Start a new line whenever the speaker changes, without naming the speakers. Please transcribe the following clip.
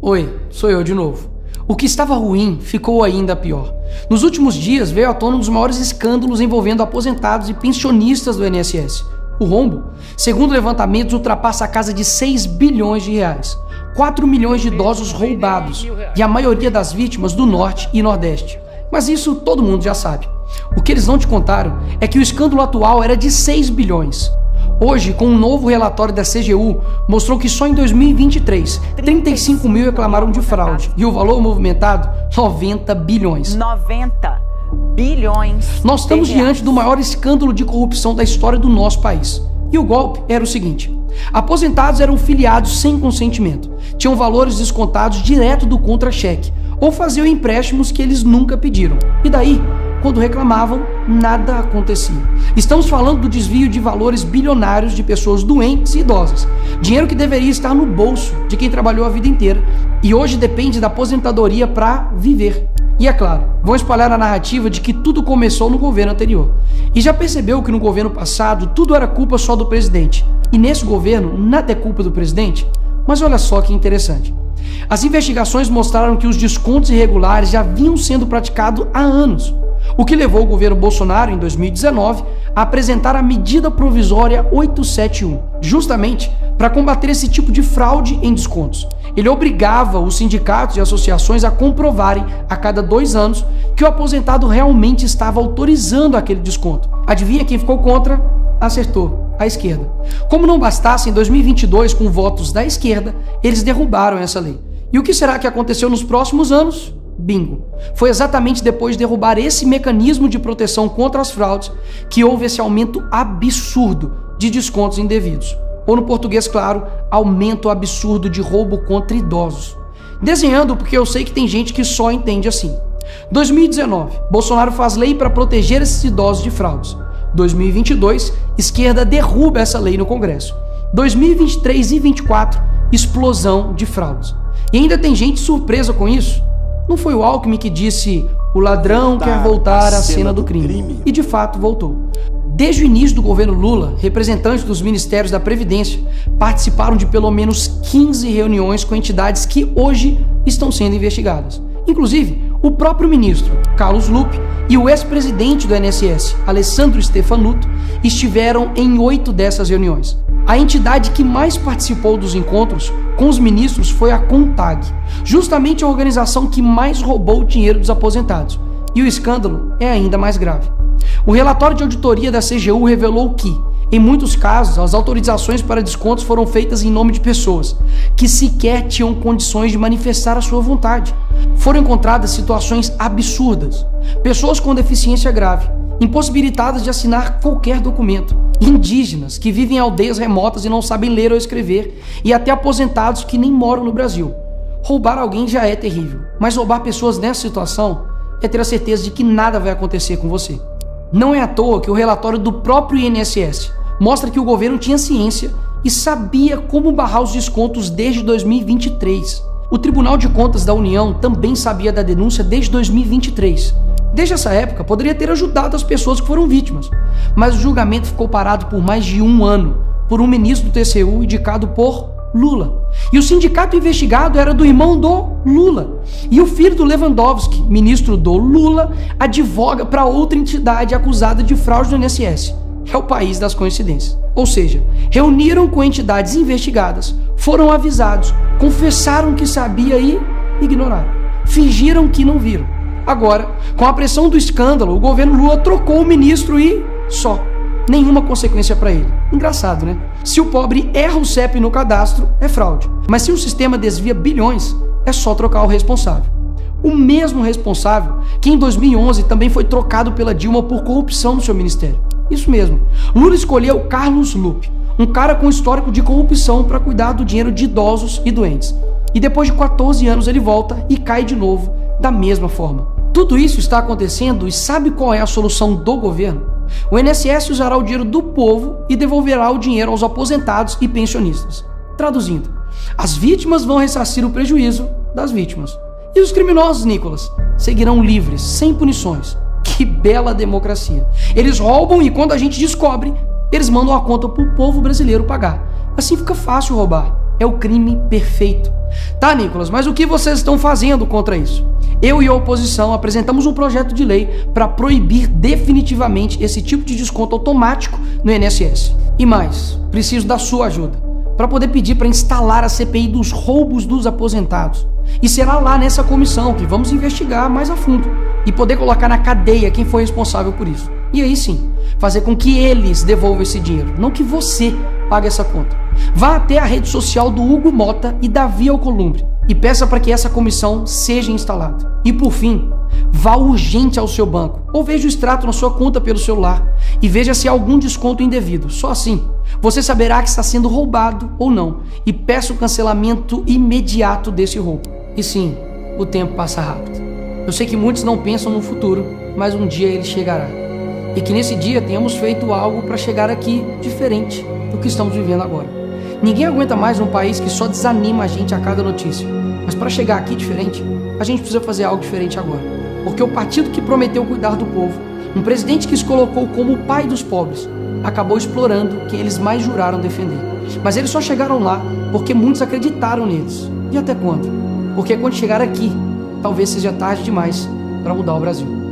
Oi, sou eu de novo. O que estava ruim ficou ainda pior. Nos últimos dias veio à tona um dos maiores escândalos envolvendo aposentados e pensionistas do INSS. O rombo, segundo levantamentos, ultrapassa a casa de 6 bilhões de reais. 4 milhões de idosos roubados e a maioria das vítimas do Norte e Nordeste. Mas isso todo mundo já sabe. O que eles não te contaram é que o escândalo atual era de 6 bilhões. Hoje, com um novo relatório da CGU, mostrou que só em 2023, 35 mil reclamaram de fraude e o valor movimentado, 90 bilhões.
90 bilhões.
Nós estamos diante do maior escândalo de corrupção da história do nosso país. E o golpe era o seguinte: aposentados eram filiados sem consentimento, tinham valores descontados direto do contra-cheque ou faziam empréstimos que eles nunca pediram. E daí, quando reclamavam, nada acontecia. Estamos falando do desvio de valores bilionários de pessoas doentes e idosas. Dinheiro que deveria estar no bolso de quem trabalhou a vida inteira e hoje depende da aposentadoria para viver. E é claro, vão espalhar a narrativa de que tudo começou no governo anterior. E já percebeu que no governo passado tudo era culpa só do presidente. E nesse governo nada é culpa do presidente? Mas olha só que interessante. As investigações mostraram que os descontos irregulares já vinham sendo praticados há anos. O que levou o governo Bolsonaro, em 2019, a apresentar a medida provisória 871, justamente para combater esse tipo de fraude em descontos. Ele obrigava os sindicatos e associações a comprovarem, a cada 2 anos, que o aposentado realmente estava autorizando aquele desconto. Adivinha quem ficou contra? Acertou, a esquerda. Como não bastasse, em 2022, com votos da esquerda, eles derrubaram essa lei. E o que será que aconteceu nos próximos anos? Bingo! Foi exatamente depois de derrubar esse mecanismo de proteção contra as fraudes que houve esse aumento absurdo de descontos indevidos. Ou no português claro, aumento absurdo de roubo contra idosos. Desenhando porque eu sei que tem gente que só entende assim. 2019, Bolsonaro faz lei para proteger esses idosos de fraudes. 2022, esquerda derruba essa lei no Congresso. 2023 e 2024, explosão de fraudes. E ainda tem gente surpresa com isso. Não foi o Alckmin que disse: o ladrão quer voltar à cena do crime. E de fato voltou. Desde o início do governo Lula, representantes dos ministérios da Previdência participaram de pelo menos 15 reuniões com entidades que hoje estão sendo investigadas. Inclusive, o próprio ministro Carlos Lupe e o ex-presidente do INSS, Alessandro Stefanuto, estiveram em 8 dessas reuniões. A entidade que mais participou dos encontros com os ministros foi a CONTAG, justamente a organização que mais roubou o dinheiro dos aposentados. E o escândalo é ainda mais grave. O relatório de auditoria da CGU revelou que, em muitos casos, as autorizações para descontos foram feitas em nome de pessoas que sequer tinham condições de manifestar a sua vontade. Foram encontradas situações absurdas. Pessoas com deficiência grave, impossibilitadas de assinar qualquer documento, indígenas que vivem em aldeias remotas e não sabem ler ou escrever, e até aposentados que nem moram no Brasil. Roubar alguém já é terrível, mas roubar pessoas nessa situação é ter a certeza de que nada vai acontecer com você. Não é à toa que o relatório do próprio INSS mostra que o governo tinha ciência e sabia como barrar os descontos desde 2023. O Tribunal de Contas da União também sabia da denúncia desde 2023. Desde essa época, poderia ter ajudado as pessoas que foram vítimas, mas o julgamento ficou parado por mais de 1 ano, por um ministro do TCU indicado por Lula. E o sindicato investigado era do irmão do Lula. E o filho do Lewandowski, ministro do Lula, advoga para outra entidade acusada de fraude do INSS. É o país das coincidências. Ou seja, reuniram com entidades investigadas, foram avisados, confessaram que sabia e ignoraram. Fingiram que não viram. Agora, com a pressão do escândalo, o governo Lula trocou o ministro e só. Nenhuma consequência para ele. Engraçado, né? Se o pobre erra o CEP no cadastro, é fraude. Mas se o sistema desvia bilhões, é só trocar o responsável. O mesmo responsável que em 2011 também foi trocado pela Dilma por corrupção no seu ministério. Isso mesmo. Lula escolheu Carlos Lupe, um cara com histórico de corrupção para cuidar do dinheiro de idosos e doentes. E depois de 14 anos ele volta e cai de novo da mesma forma. Tudo isso está acontecendo e sabe qual é a solução do governo? O INSS usará o dinheiro do povo e devolverá o dinheiro aos aposentados e pensionistas. Traduzindo, as vítimas vão ressarcir o prejuízo das vítimas. E os criminosos, Nicolas, seguirão livres, sem punições. Que bela democracia. Eles roubam e quando a gente descobre, eles mandam a conta pro povo brasileiro pagar. Assim fica fácil roubar. É o crime perfeito. Tá, Nicolas, mas o que vocês estão fazendo contra isso? Eu e a oposição apresentamos um projeto de lei para proibir definitivamente esse tipo de desconto automático no INSS. E mais, preciso da sua ajuda para poder pedir para instalar a CPI dos roubos dos aposentados. E será lá nessa comissão que vamos investigar mais a fundo e poder colocar na cadeia quem foi responsável por isso. E aí sim, fazer com que eles devolvam esse dinheiro, não que você pague essa conta. Vá até a rede social do Hugo Mota e Davi Alcolumbre e peça para que essa comissão seja instalada. E por fim, vá urgente ao seu banco ou veja o extrato na sua conta pelo celular e veja se há algum desconto indevido. Só assim, você saberá que está sendo roubado ou não e peça o cancelamento imediato desse roubo. E sim, o tempo passa rápido. Eu sei que muitos não pensam no futuro, mas um dia ele chegará. E que nesse dia tenhamos feito algo para chegar aqui diferente do que estamos vivendo agora. Ninguém aguenta mais um país que só desanima a gente a cada notícia. Mas para chegar aqui diferente, a gente precisa fazer algo diferente agora. Porque o partido que prometeu cuidar do povo, um presidente que se colocou como o pai dos pobres, acabou explorando quem eles mais juraram defender. Mas eles só chegaram lá porque muitos acreditaram neles. E até quando? Porque quando chegar aqui, talvez seja tarde demais para mudar o Brasil.